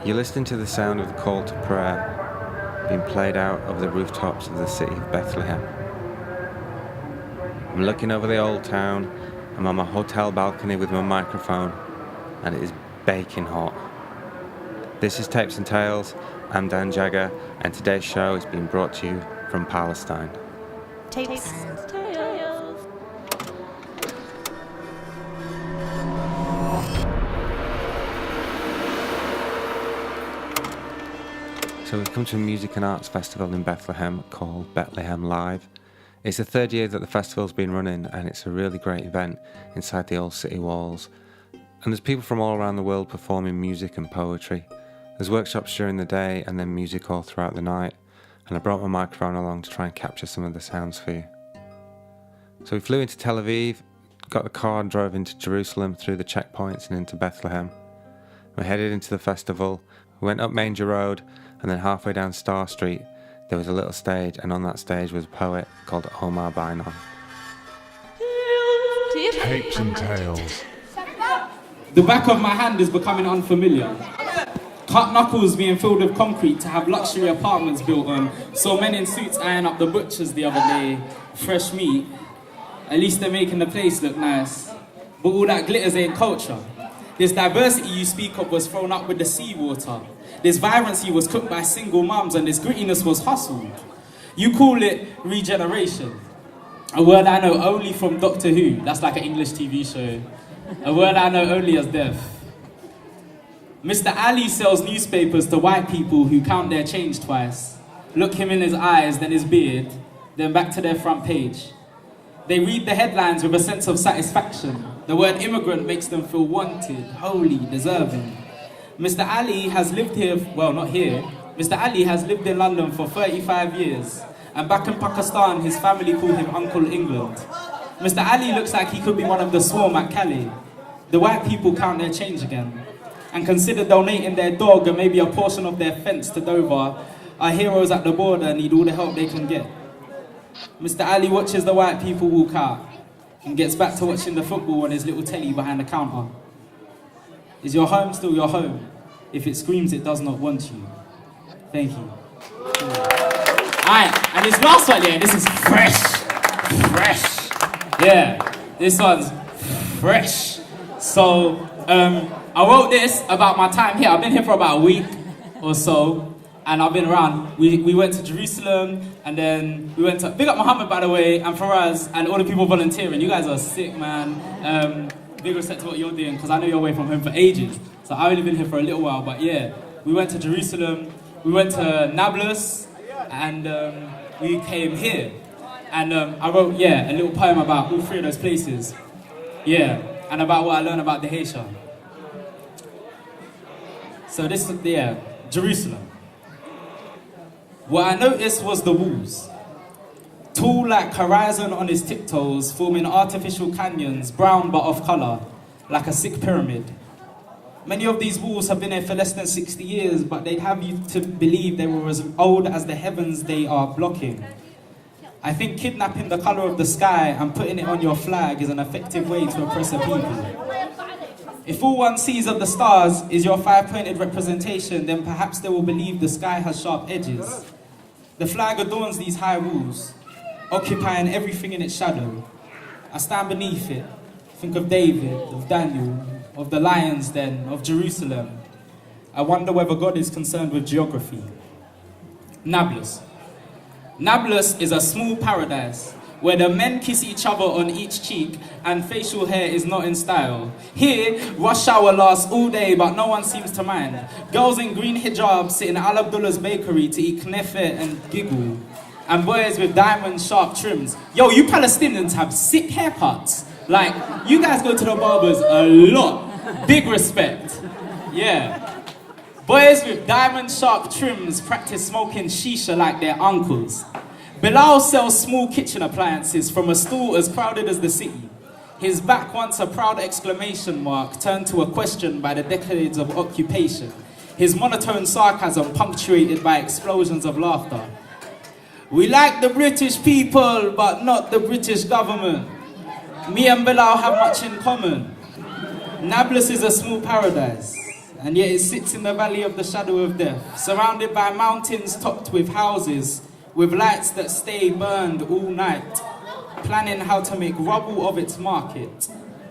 You're listening to the sound of the call to prayer being played out over the rooftops of the city of Bethlehem. I'm looking over the old town. I'm on my hotel balcony with my microphone, and it is baking hot. This is Tapes and Tales. I'm Dan Jagger, and today's show is being brought to you from Palestine. Tapes and Tales. So we've come to a music and arts festival in Bethlehem called Bethlehem Live. It's the third year that the festival's been running, and it's a really great event inside the old city walls. And there's people from all around the world performing music and poetry. There's workshops during the day and then music all throughout the night. And I brought my microphone along to try and capture some of the sounds for you. So we flew into Tel Aviv, got the car and drove into Jerusalem through the checkpoints and into Bethlehem. We headed into the festival. We went up Manger Road, and then halfway down Star Street there was a little stage, and on that stage was a poet called Omar Bynon. Tapes and Tales. The back of my hand is becoming unfamiliar. Cut knuckles being filled with concrete to have luxury apartments built on. Saw men in suits eyeing up the butchers the other day. Fresh meat. At least they're making the place look nice. But all that glitters ain't culture. This diversity you speak of was thrown up with the seawater. This vibrancy was cooked by single mums, and this grittiness was hustled. You call it regeneration. A word I know only from Doctor Who. That's like an English TV show. A word I know only as death. Mr. Ali sells newspapers to white people who count their change twice. Look him in his eyes, then his beard, then back to their front page. They read the headlines with a sense of satisfaction. The word immigrant makes them feel wanted, holy, deserving. Mr. Ali has lived here, well, not here. Mr. Ali has lived in London for 35 years. And back in Pakistan, his family call him Uncle England. Mr. Ali looks like he could be one of the swarm at Calais. The white people count their change again and consider donating their dog and maybe a portion of their fence to Dover. Our heroes at the border need all the help they can get. Mr. Ali watches the white people walk out and gets back to watching the football on his little telly behind the counter. Is your home still your home? If it screams it does not want you. Thank you. Alright, and this last one here, this is fresh. Fresh. Yeah, this one's fresh. So, I wrote this about my time here. I've been here for about a week or so, and I've been around. We went to Jerusalem, and then we went to, big up Muhammad, by the way, and Faraz, and all the people volunteering. You guys are sick, man. Big respect to what you're doing, because I know you're away from home for ages. So I've only been here for a little while, but yeah. We went to Jerusalem, we went to Nablus, and we came here. And I wrote, a little poem about all three of those places. Yeah, and about what I learned about the Haitian. So this is, Jerusalem. What I noticed was the walls. Tall like horizon on his tiptoes, forming artificial canyons, brown but off colour, like a sick pyramid. Many of these walls have been here for less than 60 years, but they'd have you to believe they were as old as the heavens they are blocking. I think kidnapping the colour of the sky and putting it on your flag is an effective way to oppress a people. If all one sees of the stars is your five-pointed representation, then perhaps they will believe the sky has sharp edges. The flag adorns these high walls, occupying everything in its shadow. I stand beneath it, think of David, of Daniel, of the lions den, of Jerusalem. I wonder whether God is concerned with geography. Nablus. Nablus is a small paradise where the men kiss each other on each cheek and facial hair is not in style. Here, rush hour lasts all day, but no one seems to mind. Girls in green hijabs sit in Al Abdullah's bakery to eat knefet and giggle. And boys with diamond sharp trims. Yo, you Palestinians have sick haircuts. Like, you guys go to the barbers a lot. Big respect. Yeah. Boys with diamond sharp trims practice smoking shisha like their uncles. Bilal sells small kitchen appliances from a stall as crowded as the city. His back, once a proud exclamation mark, turned to a question by the decades of occupation. His monotone sarcasm punctuated by explosions of laughter. We like the British people, but not the British government. Me and Bilal have much in common. Nablus is a small paradise. and yet it sits in the valley of the shadow of death, surrounded by mountains topped with houses, with lights that stay burned all night, planning how to make rubble of its market,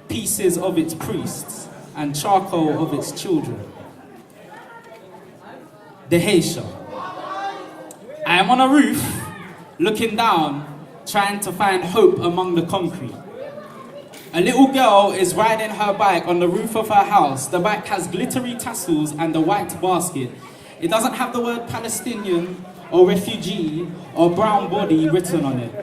pieces of its priests, and charcoal of its children. The Haitian. I am on a roof, looking down, trying to find hope among the concrete. A little girl is riding her bike on the roof of her house. The bike has glittery tassels and a white basket. It doesn't have the word Palestinian or refugee or brown body written on it.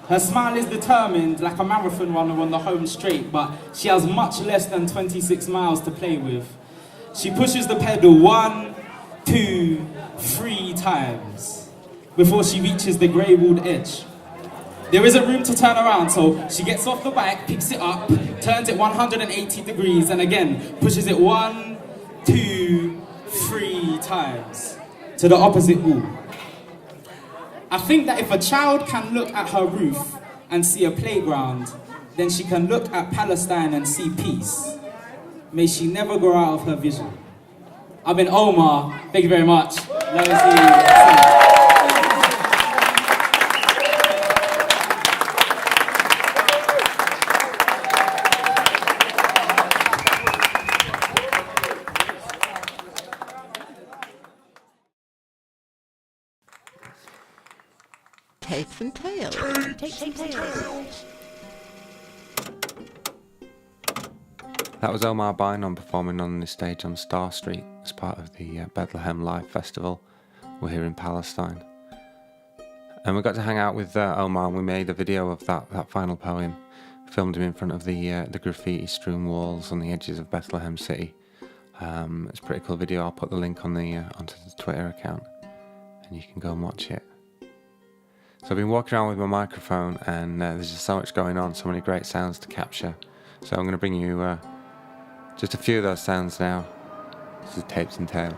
Her smile is determined like a marathon runner on the home straight, but she has much less than 26 miles to play with. She pushes the pedal 1, 2, 3 times before she reaches the grey-walled edge. There isn't room to turn around, so she gets off the bike, picks it up, turns it 180 degrees, and again pushes it 1, 2, 3 times to the opposite wall. I think that if a child can look at her roof and see a playground, then she can look at Palestine and see peace. May she never grow out of her vision. I've been Omar. Thank you very much. Love to see you. Tapes and Tales. Tapes and Tales. That was Omar Bynon performing on the stage on Star Street as part of the Bethlehem Live Festival. We're here in Palestine. And we got to hang out with Omar, and we made a video of that final poem. Filmed him in front of the graffiti-strewn walls on the edges of Bethlehem City. It's a pretty cool video. I'll put the link on onto the Twitter account, and you can go and watch it. So I've been walking around with my microphone, and there's just so much going on, so many great sounds to capture. So I'm going to bring you just a few of those sounds now. This is Tapes and Tales.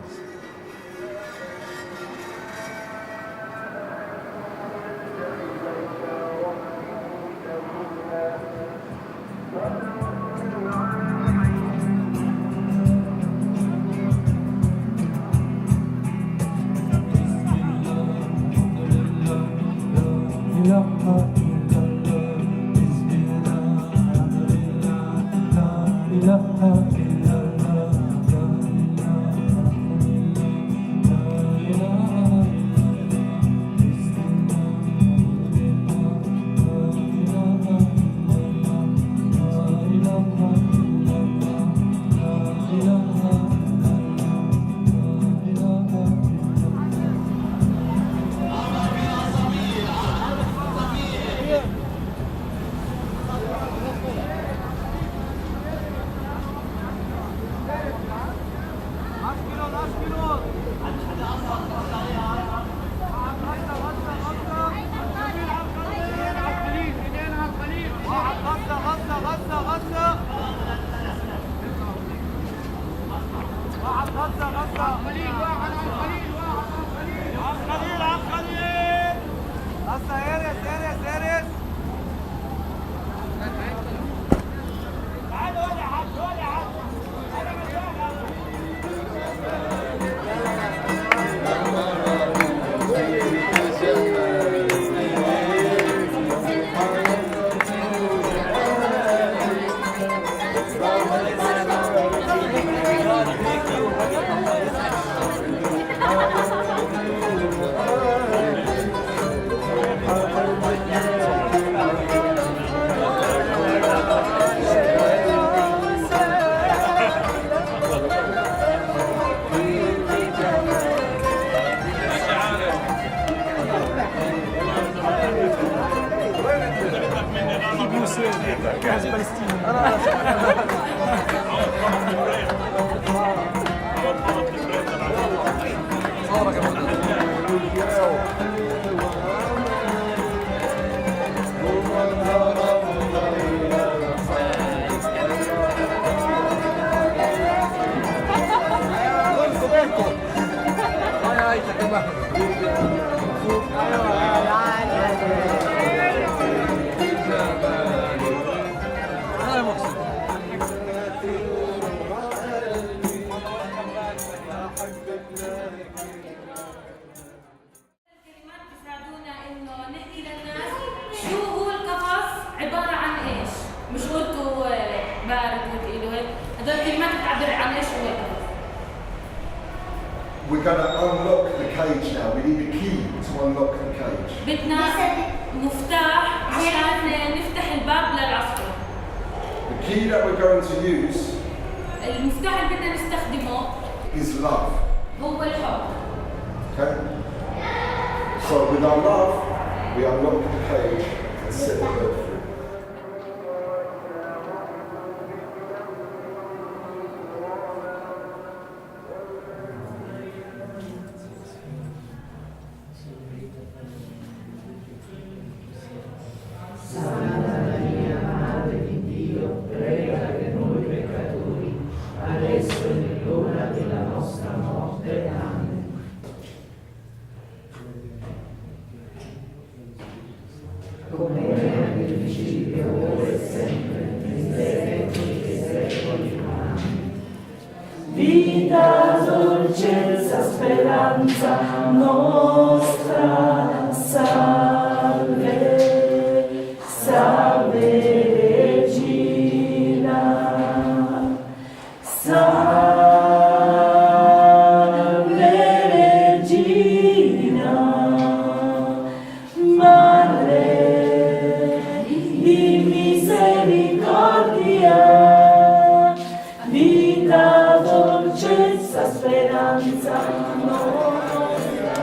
We're going to unlock the cage now. We need a key to unlock the cage. بدنا مفتاح عشان نفتح الباب للعصفور. The key that we're going to use المفتاح اللي بدنا نستخدمه is love. هو الحب. Okay? So with our love, we unlock the cage and set the bird free. Vita, dolcezza, speranza nostra, salve, salve Regina, salve Regina, Madre di misericordia, vita, dolcezza, speranza nostra.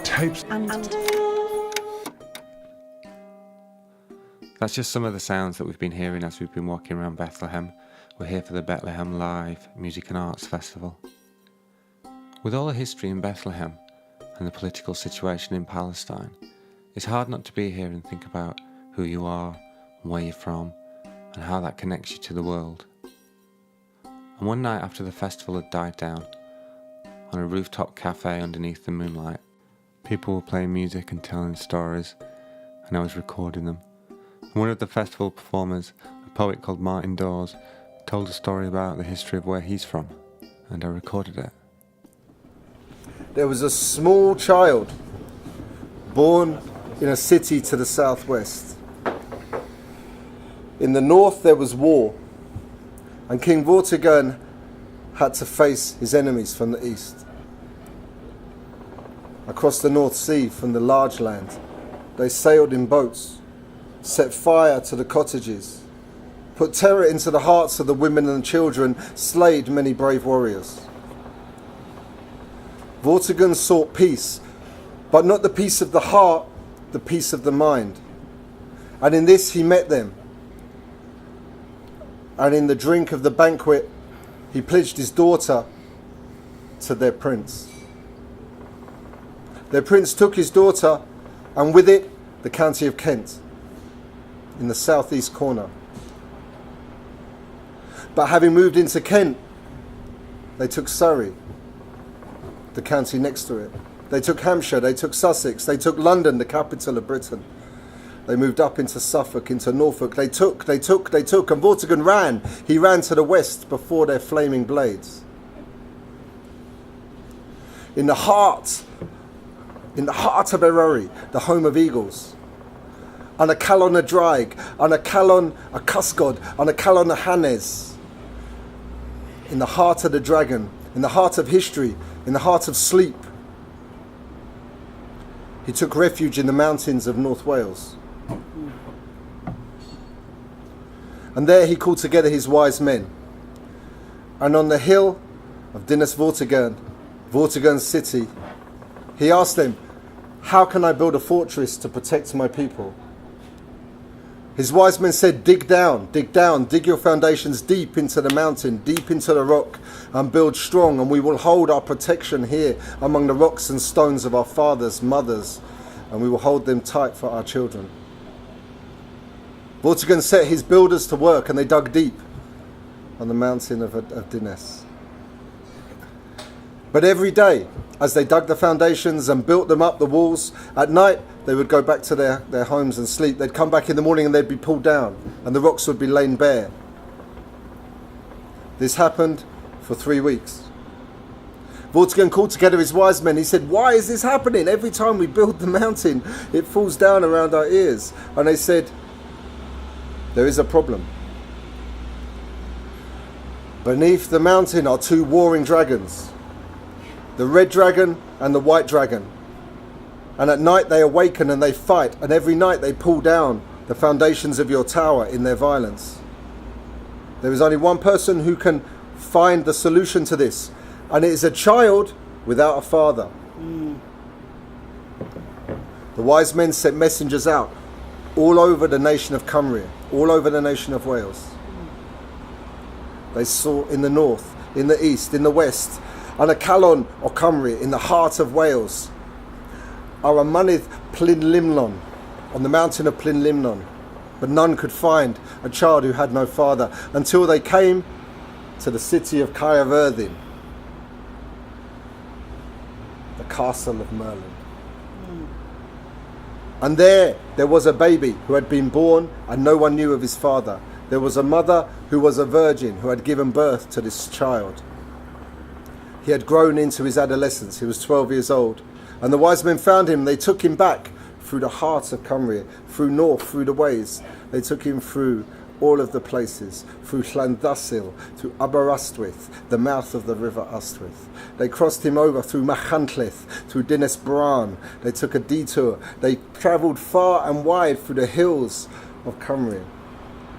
Tapes and That's just some of the sounds that we've been hearing as we've been walking around Bethlehem. We're here for the Bethlehem Live Music and Arts Festival. With all the history in Bethlehem and the political situation in Palestine, it's hard not to be here and think about who you are, and where you're from, and how that connects you to the world. And one night after the festival had died down, on a rooftop cafe underneath the moonlight, people were playing music and telling stories, and I was recording them. And one of the festival performers, a poet called Dawes, told a story about the history of where he's from, and I recorded it. There was a small child born in a city to the southwest. In the north there was war, and King Vortigern had to face his enemies from the east. Across the North Sea from the large land, they sailed in boats, set fire to the cottages, put terror into the hearts of the women and children, slayed many brave warriors. Vortigern sought peace, but not the peace of the heart, the peace of the mind. And in this he met them. And in the drink of the banquet, he pledged his daughter to their prince. Their prince took his daughter, and with it, the county of Kent, in the southeast corner. But having moved into Kent, they took Surrey, the county next to it. They took Hampshire, they took Sussex, they took London, the capital of Britain. They moved up into Suffolk, into Norfolk. They took, and Vortigern ran. He ran to the west before their flaming blades. In the heart of Erory, the home of eagles, and a Kalon a Draig, and a Kalon a Cusgod, and a Kalon a Hanes. In the heart of the dragon, in the heart of history, in the heart of sleep, he took refuge in the mountains of North Wales. And there he called together his wise men. And on the hill of Dinas Vortigern, Vortigern's city, he asked them, how can I build a fortress to protect my people? His wise men said, dig down, dig your foundations deep into the mountain, deep into the rock, and build strong, and we will hold our protection here among the rocks and stones of our fathers, mothers, and we will hold them tight for our children. Vortigern set his builders to work, and they dug deep on the mountain of Dinas. But every day, as they dug the foundations and built them up, the walls, at night they would go back to their homes and sleep. They'd come back in the morning and they'd be pulled down, and the rocks would be laid bare. This happened for 3 weeks. Vortigern called together his wise men. He said, why is this happening? Every time we build the mountain, it falls down around our ears. And they said, there is a problem. Beneath the mountain are 2 warring dragons, the red dragon and the white dragon. And at night they awaken and they fight, and every night they pull down the foundations of your tower in their violence. There is only one person who can find the solution to this, and it is a child without a father. The wise men sent messengers out all over the nation of Cymru, all over the nation of Wales. They saw in the north, in the east, in the west, and a Calon or Cymru in the heart of Wales, are a Mynydd Plynlimon, on the mountain of Plynlimon. But none could find a child who had no father until they came to the city of Caerfyrddin, the castle of Merlin. And there was a baby who had been born and no one knew of his father. There was a mother who was a virgin who had given birth to this child. He had grown into his adolescence. He was 12 years old. And the wise men found him. They took him back through the heart of Cymru, through north, through the ways. They took him through all of the places, through Llandasil, through Aberystwyth, the mouth of the river Ystwyth. They crossed him over through Machynlleth, through Dinas Bran. They took a detour. They travelled far and wide through the hills of Cymru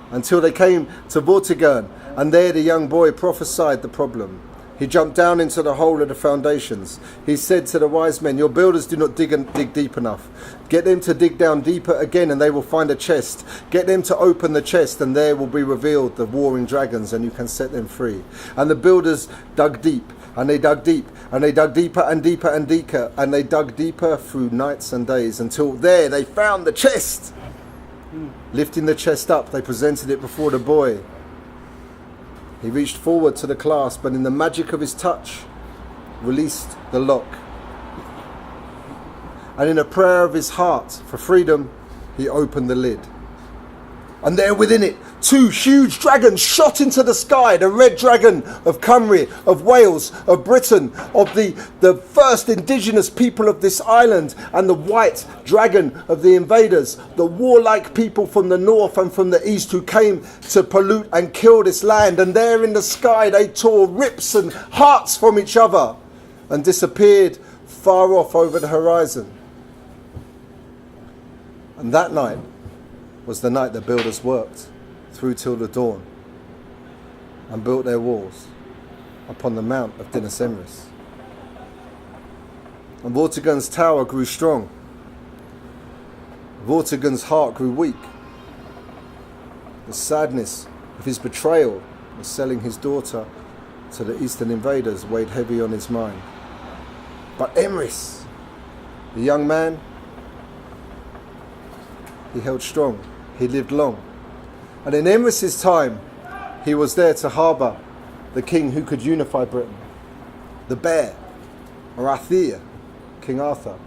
until they came to Vortigern, and there the young boy prophesied the problem. He jumped down into the hole of the foundations. He said to the wise men, your builders do not dig deep enough. Get them to dig down deeper again and they will find a chest. Get them to open the chest and there will be revealed the warring dragons and you can set them free. And the builders dug deep and they dug deep and they dug deeper and deeper and deeper and they dug deeper through nights and days until there they found the chest. Lifting the chest up, they presented it before the boy. He reached forward to the clasp and in the magic of his touch released the lock. And in a prayer of his heart for freedom, he opened the lid. And there within it, 2 huge dragons shot into the sky. The red dragon of Cymru, of Wales, of Britain, of the first indigenous people of this island, and the white dragon of the invaders, the warlike people from the north and from the east who came to pollute and kill this land. And there in the sky they tore rips and hearts from each other and disappeared far off over the horizon. And that night was the night the builders worked through till the dawn and built their walls upon the mount of Dinas Emrys. And Vortigern's tower grew strong. Vortigern's heart grew weak. The sadness of his betrayal of selling his daughter to the eastern invaders weighed heavy on his mind. But Emrys, the young man, he held strong. He lived long. And in Emrys's time, he was there to harbour the king who could unify Britain. The bear, or Arthur, King Arthur,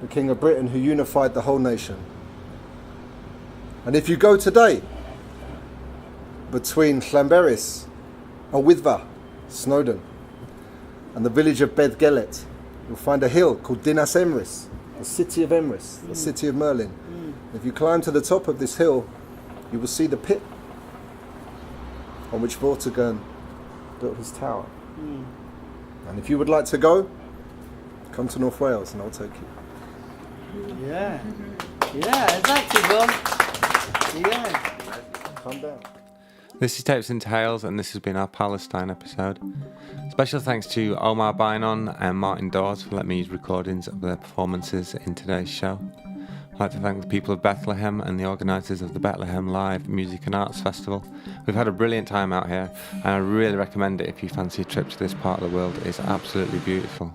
the king of Britain who unified the whole nation. And if you go today between Llanberis, Wyddfa, Snowdon, and the village of Beddgelert, you'll find a hill called Dinas Emrys, the city of Emrys, the city of Merlin. If you climb to the top of this hill, you will see the pit on which Vortigern built his tower. And if you would like to go, come to North Wales and I'll take you. Yeah. Yeah, exactly, bro. Yeah. Calm down. This is Tapes and Tales, and this has been our Palestine episode. Special thanks to Omar, Bynon and Martin Dawes for letting me use recordings of their performances in today's show. I'd like to thank the people of Bethlehem and the organisers of the Bethlehem Live Music and Arts Festival. We've had a brilliant time out here, and I really recommend it if you fancy a trip to this part of the world. It's absolutely beautiful.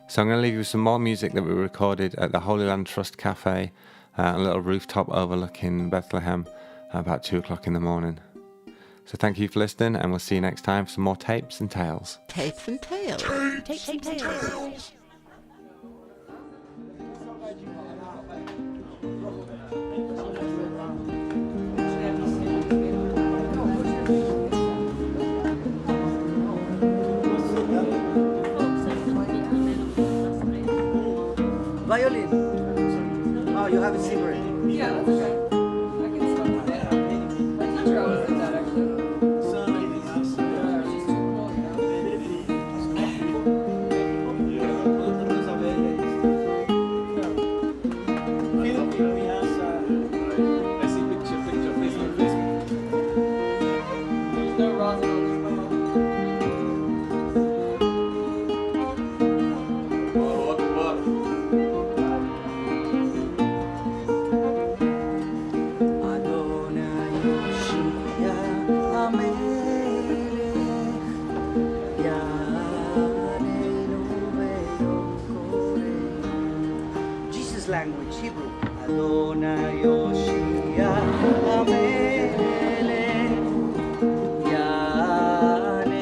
So I'm going to leave you with some more music that we recorded at the Holy Land Trust Cafe, a little rooftop overlooking Bethlehem at about 2 o'clock in the morning. So thank you for listening, and we'll see you next time for some more Tapes and Tales. Tapes and Tales. Tapes and Tales. Violin. Oh, you have a cigarette. Yeah, that's okay. I can stop that. My teacher always did that, actually. She's too cool, you know? There's no rosin on this one. Jesus language, Hebrew. Adonai Yoshia Amelech Ya'alenu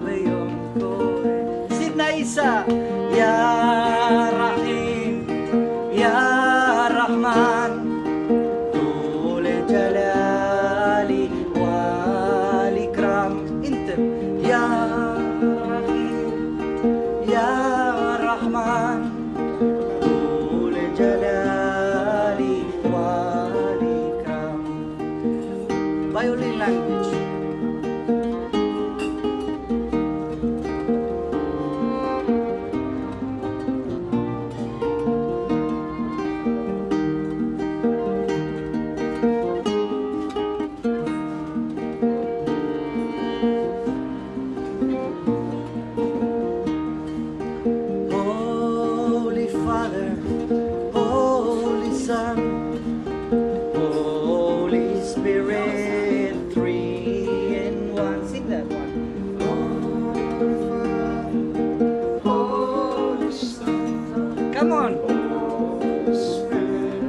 Beyom Koreh. Sidna Isa Ya Rahim Ya Rahman Tul Jalali Wal Ikram. Inter Ya Rahim Ya Rahman Jalali wal ikram. Violin language. Holy Father, Holy Son, Holy Spirit, three in one. Sing that one. Holy Son. Come on. Holy Spirit.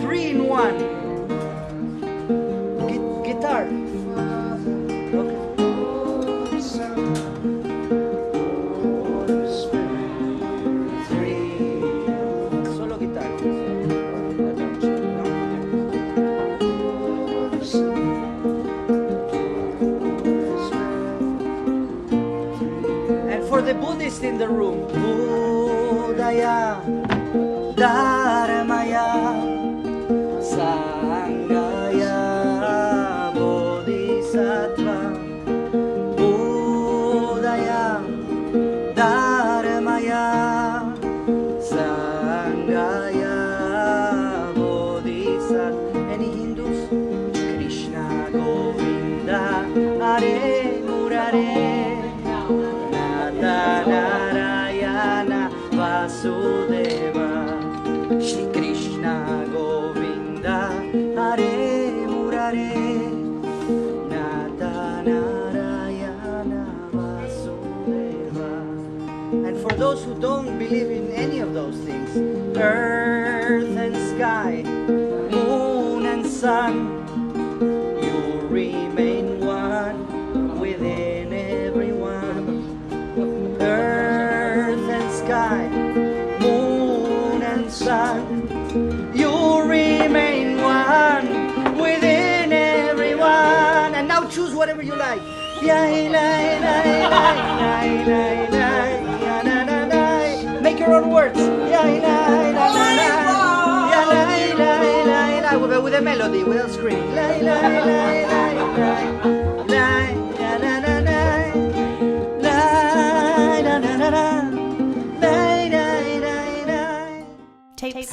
Three in one. Guitar. Okay. Holy Son. Holy Spirit. Three. Solo guitar. And for the Buddhist in the room, Buddhaya, Dharmaya, Sanghaya, Bodhisattva, Buddhaya, Dharmaya, Sanghaya, Bodhisattva. Any Hindus? Krishna Govinda, Hare Murare, Nata Narayana Vasudeva. Shri Krishna Govinda, Hare Murare, Nata Narayana Vasudeva. And for those who don't believe in any of those things, earth and sky, moon and sun, you remain one within everyone. Earth and sky, moon and sun, you remain one within everyone. And now choose whatever you like. Make your own words. but with a melody, without screaming. Lie, lie, lie, lie, lie, lie, da, da, da, da. Lie, da, da, da, da. Lie, lie, lie, lie. Tapes